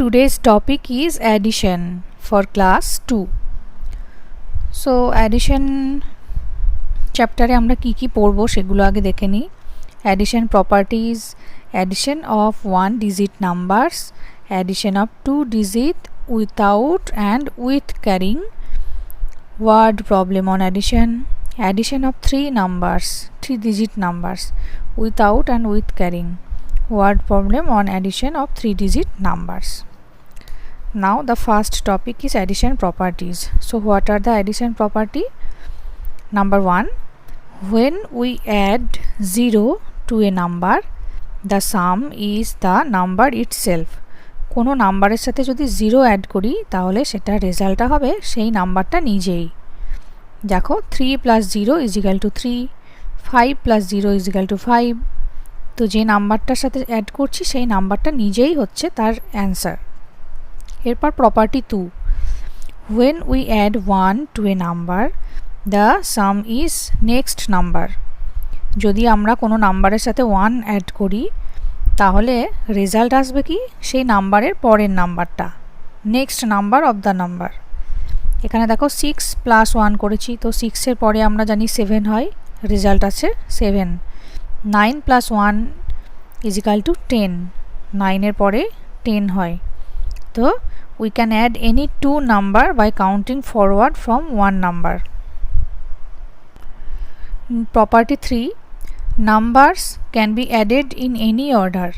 Today's topic is addition for class 2. So addition chapter এ আমরা কি পড়ব সেগুলো আগে দেখে নিই। Addition properties, addition of one digit numbers, addition of two digit without and with carrying, word problem on addition, addition of three numbers, three digit numbers without and with carrying, word problem on addition of three digit numbers. Now the first topic is addition properties. So what are the addition property? Number 1, when we add 0 to a number, the sum is the number itself. কোনো নাম্বারের সাথে যদি 0 add করি তাহলে সেটা রেজাল্টটা হবে সেই নাম্বারটা নিজেই। দেখো 3 + 0 = 3, 5 + 0 = 5। তো যে নাম্বারটার সাথে অ্যাড করছি সেই নাম্বারটা নিজেই হচ্ছে তার অ্যান্সার। এরপর property 2, when we add 1 to a number, the sum is next number. যদি আমরা কোনো নাম্বারের সাথে 1 অ্যাড করি তাহলে রেজাল্ট আসবে কি সেই নাম্বারের পরের নাম্বারটা, next number of the number. এখানে দেখো 6 + 1 করেছি, তো 6 এর পরে আমরা জানি 7 হয়, রেজাল্ট আছে 7। 9 + 1 = 10, 9 এর পরে 10 হয়। তো we can add any two number by counting forward from one number. Property 3, numbers can be added in any order,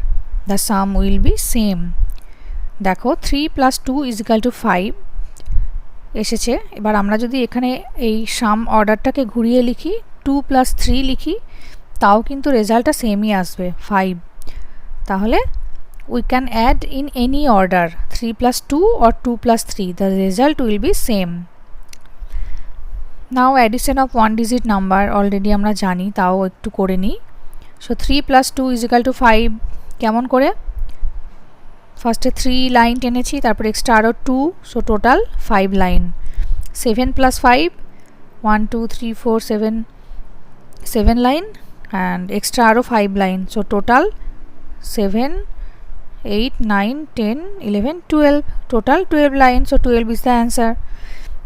the sum will be same. দেখো 3 + 2 = 5 এসেছে। এবার আমরা যদি এখানে এই সাম অর্ডারটাকে ঘুরিয়ে লিখি 2 + 3 লিখি তাও কিন্তু রেজাল্টটা সেমই আসবে 5। তাহলে we can add in any order 3 + 2 or 2 + 3, the result will be same. Now addition of one digit number already আমরা জানি, তাও একটু করে নিই। So 3 + 2 = 5, কেমন করে? ফার্স্টে 3 লাইন টেনেছি, তারপর এক্সট্রা আরও 2, so total 5 line. 7 + 5 1 2 3 4 7 line and extra আরও 5 line, so total 7 8 9 10 11 12, total 12 lines, so 12 is the answer.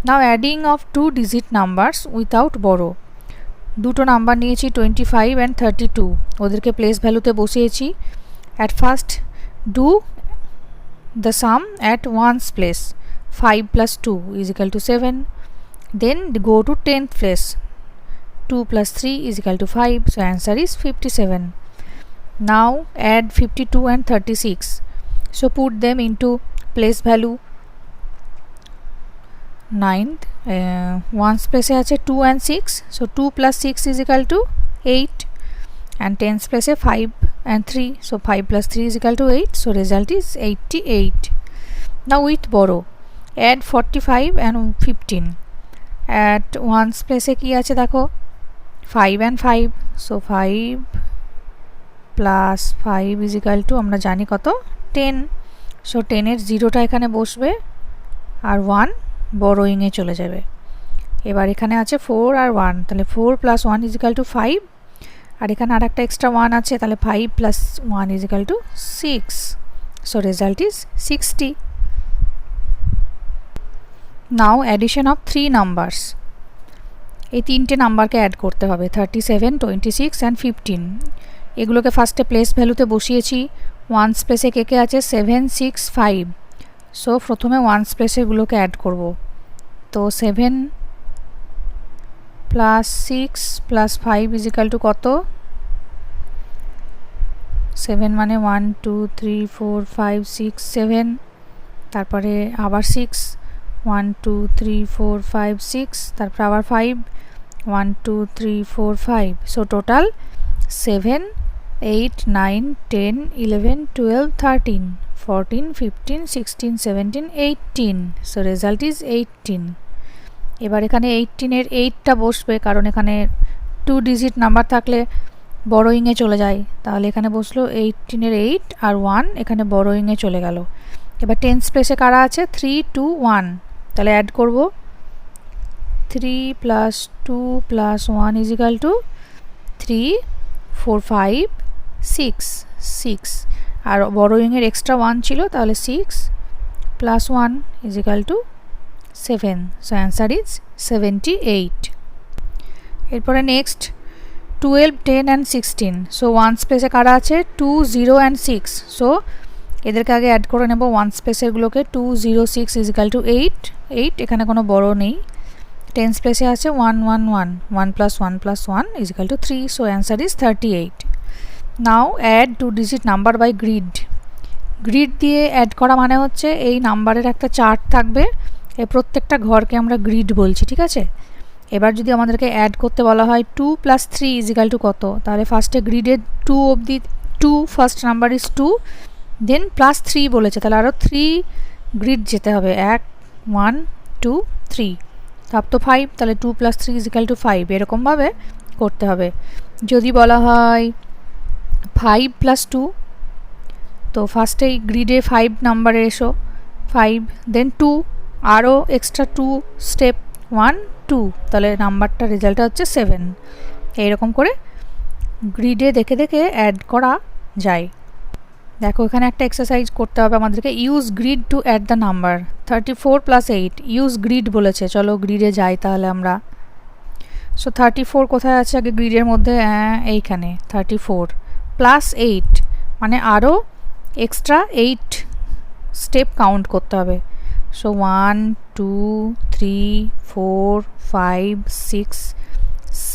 Now adding of two digit numbers without borrow. দুটো নাম্বার নিয়েছি 25 and 32, ওদেরকে প্লেস ভ্যালুতে বসিয়েছি। at first do the sum at ones place, 5 + 2 = 7, then go to 10th place, 2 + 3 = 5, so answer is 57. Now add 52 and 36, so put them into place value. 9th ones place আছে 2 and 6, so 2 + 6 = 8, and 10th place 5 and 3, so 5 + 3 = 8, so result is 88. Now with borrow, add 45 and 15, at ones place কি আছে দেখো 5 and 5, so 5 + 5 = আমরা জানি কত 10, so 10 এর 0টা এখানে বসবে আর 1 বড়োইংয়ে চলে যাবে। এবার এখানে আছে 4 আর 1, তাহলে 4 + 1 = 5, আর এখানে আর একটা এক্সট্রা 1 আছে, তাহলে 5 + 1 = 6, so result is 60। Now addition of 3 numbers, এই তিনটে নাম্বারকে অ্যাড করতে হবে 37 26 and 15। এগুলোকে ফার্স্টে প্লেস ভ্যালুতে বসিয়েছি। ওয়ান্স প্লেসে কে আছে 7 6 5, সো প্রথমে ওয়ান্স প্লেসেগুলোকে অ্যাড করব। তো 7 + 6 + 5 = কত? 7 মানে 1 2 3 4 5 6 7, তারপরে আবার 6 1 2 3 4 5 6, তারপর আবার 5 1 2 3 4 5, so total 7 8 9 10 11 12 13 14 15 16 17 18, so result is 18। এবার এখানে 18 এর 8টা বসবে, কারণ এখানে 2 ডিজিট নাম্বার থাকলে বড়োইংয়ে চলে যায়, তাহলে এখানে বসলো 18 এর 8 আর 1 এখানে বড়োইংয়ে চলে গেল। এবার 10th প্লেসে কারা আছে 3 2 1, তাহলে অ্যাড করব 3 + 2 + 1 = 3 4 5 6 6, আর বড়োইংয়ের এক্সট্রা 1 ছিল, তাহলে 6 plus 1 is equal to 7. So answer is 78. এরপরে নেক্সট 12, 10 and 16. সো ওয়ান্স প্লেসে কারা আছে 2, 0 and 6. সো এদেরকে আগে অ্যাড করে নেব ওয়ান্স প্লেসেরগুলোকে। 2, 0, 6 is equal to 8. এখানে কোনো বড় নেই। টেন্স প্লেসে আছে 1, 1, 1. 1 plus 1 plus 1 is equal to 3. So answer is 38. Now add 2 digit number by grid. Grid দিয়ে অ্যাড করা মানে হচ্ছে এই নাম্বারের একটা চার্ট থাকবে, এই প্রত্যেকটা ঘরকে আমরা গ্রিড বলছি, ঠিক আছে। এবার যদি আমাদেরকে অ্যাড করতে বলা হয় 2 plus 3 is equal to কত, তাহলে ফার্স্টে গ্রিডের 2 অবধি 2, first number is 2, then plus 3 বলেছে, তাহলে আরও 3 গ্রিড যেতে হবে। 1, 1, 2, 3, তাপ তো 5, তাহলে 2 plus 3 is equal to 5, এরকমভাবে করতে হবে। যদি বলা হয় 5 plus 2, তো ফার্স্টেই গ্রিডে 5 নাম্বারে এসো, 5, দেন 2, আরও এক্সট্রা 2 স্টেপ, 1, 2, তাহলে নাম্বারটা রেজাল্টটা হচ্ছে 7। এইরকম করে গ্রিডে দেখে দেখে অ্যাড করা যায়। দেখো এখানে একটা এক্সারসাইজ করতে হবে আমাদেরকে। Use grid to add the number. 34 plus 8, use grid বলেছে, চলো গ্রিডে যাই তাহলে আমরা। সো 34 কোথায় আছে আগে গ্রিডের মধ্যে, এইখানে 34 প্লাস 8 মানে আরও এক্সট্রা 8 স্টেপ কাউন্ট করতে হবে। সো 1, 2, 3, 4, 5, 6,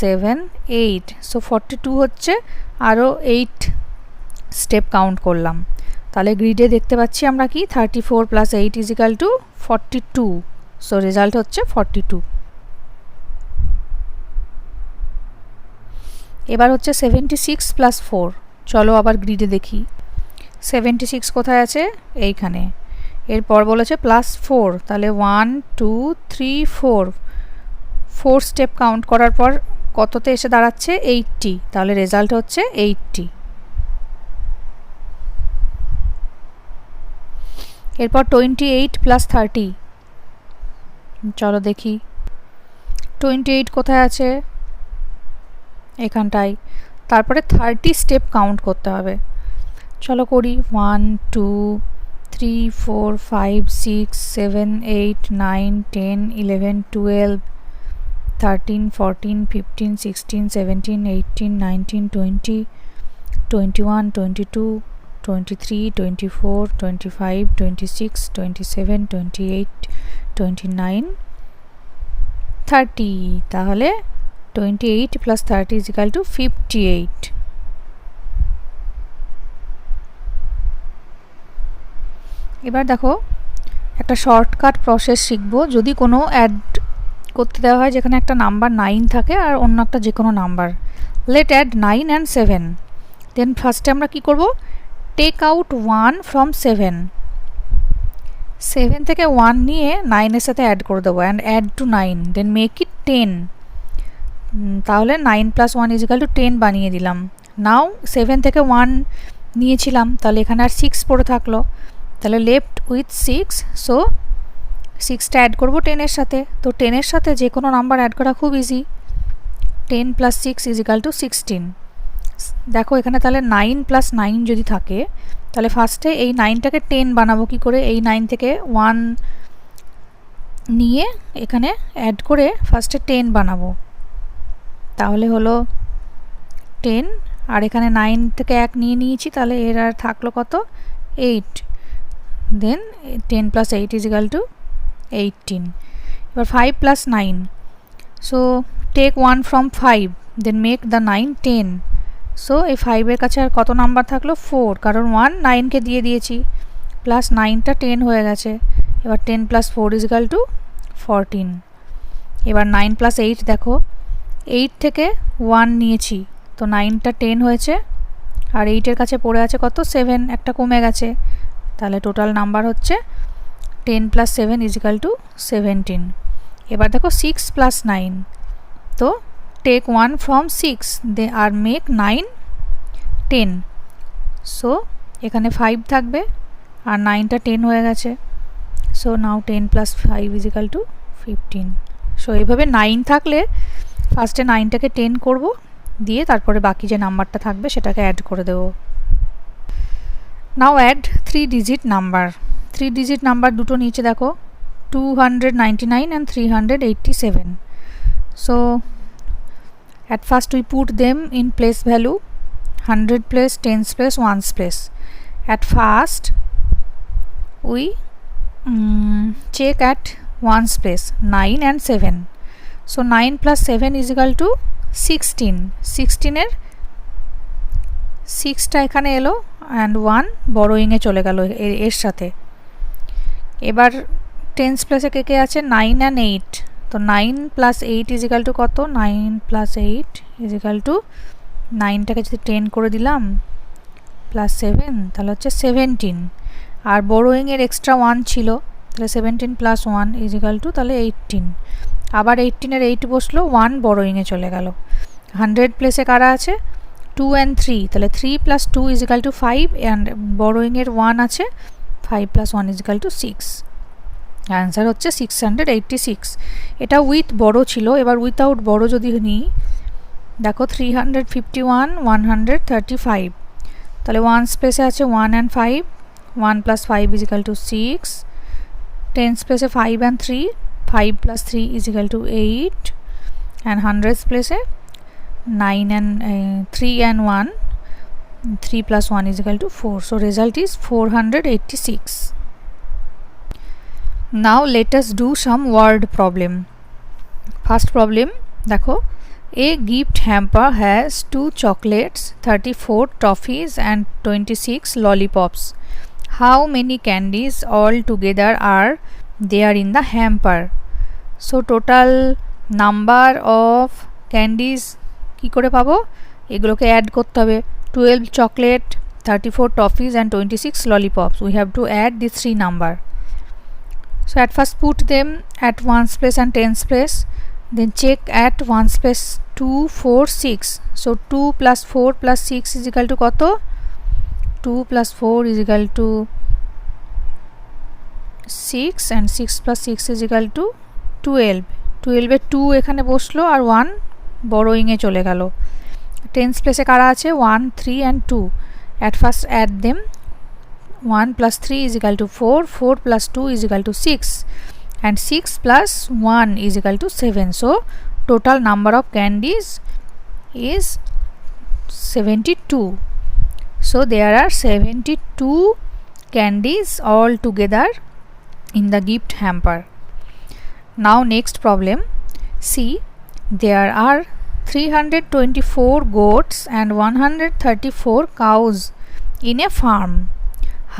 7, 8, সো 42 হচ্ছে, আরও 8 স্টেপ কাউন্ট করলাম। তাহলে গ্রিডে দেখতে পাচ্ছি আমরা কি 34 plus 8 is equal to 42. So result হচ্ছে 42। এবার হচ্ছে 76 plus 4, চলো আবার গ্রিডে দেখি। 76 কোথায় আছে, এইখানে। এরপর বলেছে প্লাস 4, তাহলে 1, 2, 3, 4 স্টেপ কাউন্ট করার পর কততে এসে দাঁড়াচ্ছে 80, তাহলে রেজাল্ট হচ্ছে 80। এরপর 28 plus 30, চলো দেখি 28 কোথায় আছে, এখানটায়। তারপরে 30 স্টেপ কাউন্ট করতে হবে, চলো করি। 1, 2, 3, 4, 5, 6, 7, 8, 9, 10, 11, 12, 13, 14, 15, 16, 17, 18, 19, 20, 21, 22, 23, 24, 25, 26, 27, 28, 29, 30, তাহলে 28 plus 30 is equal to 58। এবার দেখো একটা শর্টকাট প্রসেস শিখবো। যদি কোনো অ্যাড করতে দেওয়া হয় যেখানে একটা নাম্বার 9 থাকে আর অন্য একটা যে কোনো নাম্বার, লেট অ্যাড 9 and 7, দেন ফার্স্টে আমরা কি করব, টেক আউট 1 from 7, 7 থেকে 1 নিয়ে 9 এর সাথে অ্যাড করে দেবো, and add to 9, then make it 10, তাহলে 9 plus 1 is equal to 10 বানিয়ে দিলাম। নাও 7 থেকে 1 নিয়েছিলাম, তাহলে এখানে আর 6 পড়ে থাকলো, তাহলে লেফট উইথ 6, সো 6টা অ্যাড করবো 10 এর সাথে। তো 10 এর সাথে যে কোনো নাম্বার অ্যাড করা খুব easy. 10 plus 6 is equal to 16। দেখো এখানে তাহলে 9 plus 9 যদি থাকে, তাহলে ফার্স্টে এই 9টাকে 10 বানাবো কি করে, এই 9 থেকে 1 নিয়ে এখানে অ্যাড করে ফার্স্টে 10 বানাবো, তাহলে হলো 10, আর এখানে 9 থেকে 1 নিয়ে নিয়েছি, তাহলে এর আর থাকলো কত, 8, দেন 10 plus 8 is equal to 18। এবার 5 plus 9, so take 1 from 5, then make the 9 10, so এই 5 এর কাছে আর কত নাম্বার থাকলো 4, কারণ 1 9কে দিয়ে দিয়েছি, প্লাস 9টা 10 হয়ে গেছে। এবার 10 plus 4 is equal to 14। এবার 9 plus 8 দেখো, 8 থেকে 1 নিয়েছি, তো 9টা 10 হয়েছে, আর 8 এর কাছে পড়ে আছে কত 7, একটা কমে গেছে, তাহলে টোটাল নাম্বার হচ্ছে 10 plus 7 is equal to 17। এবার দেখো 6 plus 9, তো take 1 from 6 they are make 9 10, so এখানে 5 থাকবে আর 9টা 10 হয়ে গেছে, so now 10 plus 5 is equal to 15। So এইভাবে 9 থাকলে ফার্স্টে 9টাকে 10 করব, দিয়ে তারপরে বাকি যে নাম্বারটা থাকবে সেটাকে অ্যাড করে দেব। Now add 3 digit number. 3 digit number দুটো নিচে দেখো 299 and 387. So at first we put them in place value, 100 place, tens place, ones place. At first we check at ones place, 9 and 7. So 9 plus 7 is equal to 16. 16 এর 6টা এখানে এলো and 1 borrowing এ চলে গেল এর সাথে। এবার টেন্স প্লেসে কে কে আছে 9 and 8, তো 9 plus 8 is equal to কত, 9 plus 8 is equal to 9টাকে যদি 10 করে দিলাম প্লাস 7 তাহলে হচ্ছে 17, আর borrowing এর এক্সট্রা 1 ছিল তাহলে 17 plus 1 is equal to তাহলে 18, আবার 18 এর 8 বসলো 1 borrowing এ চলে গেল। 100 প্লেসে কারা আছে 2 and 3, তাহলে 3 plus 2 is equal to 5 and borrowing এর 1 আছে 5 plus 1 is equal to 6, answer হচ্ছে 686। এটা উইথ বড় ছিল, এবার উইথাউট বড় যদি নিই দেখো 351 135, তাহলে 1 স্পেসে আছে 1 and 5, 1 plus 5 is equal to 6, 10 স্পেসে 5 and 3, 5 plus 3 is equal to 8, and 100 প্লেসে 9 and 3 and 1, 3 plus 1 is equal to 4. So result is 486. Now let us do some word problem. First problem দেখো, a gift hamper has 2 chocolates, 34 toffees and 26 lollipops. How many candies all together are there in the hamper? So total number of candies কি করে পাবো, এগুলোকে add করতে হবে। 12 chocolate, 34 toffees and 26 lollipops. We have to add these 3 number. So at first put them at ones place and tens place, then check at ones place 2 4 6. So 2 plus 4 plus 6 is equal to কত, 2 plus 4 is equal to 6 and 6 plus 6 is equal to 12. 12 এ 2 এখানে বসলো আর 1 borrowing এ চলে গেল। tens প্লেসে কারা আছে 1 3 and 2, at first add them, 1 plus 3 is equal to 4, 4 plus 2 is equal to 6 and 6 plus 1 is equal to 7. So total number of candies is 72. So there are 72 candies all together in the gift hamper. Now next problem, see, there are 324 goats and 134 cows in a farm.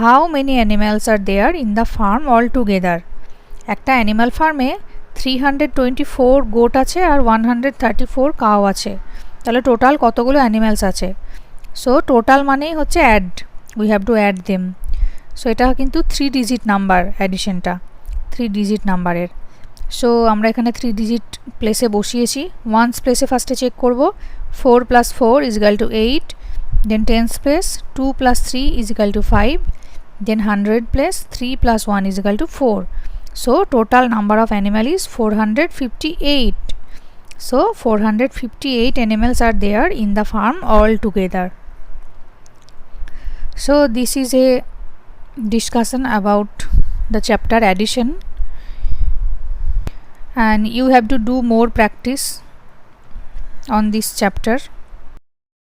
How many animals are there in the farm all together? একটা animal ফার্মে 324 goat আছে আর 134 cow আছে, তাহলে total কতগুলো animals আছে। So total মানেই হচ্ছে add, we have to add them. So এটা কিন্তু 3 ডিজিট নাম্বার, অ্যাডিশনটা 3 ডিজিট নাম্বারের। সো আমরা এখানে 3 ডিজিট প্লেসে বসিয়েছি। ওয়ান্স প্লেসে ফার্স্টে চেক করব, 4 plus 4 is equal to 8, then tens place 2 plus 3 is equal to 5, then 100 place 3 plus 1 is equal to 4. So total number of animal is 458. So 458 animals are there in the farm all together. So this is a discussion about the chapter addition, and you have to do more practice on this chapter.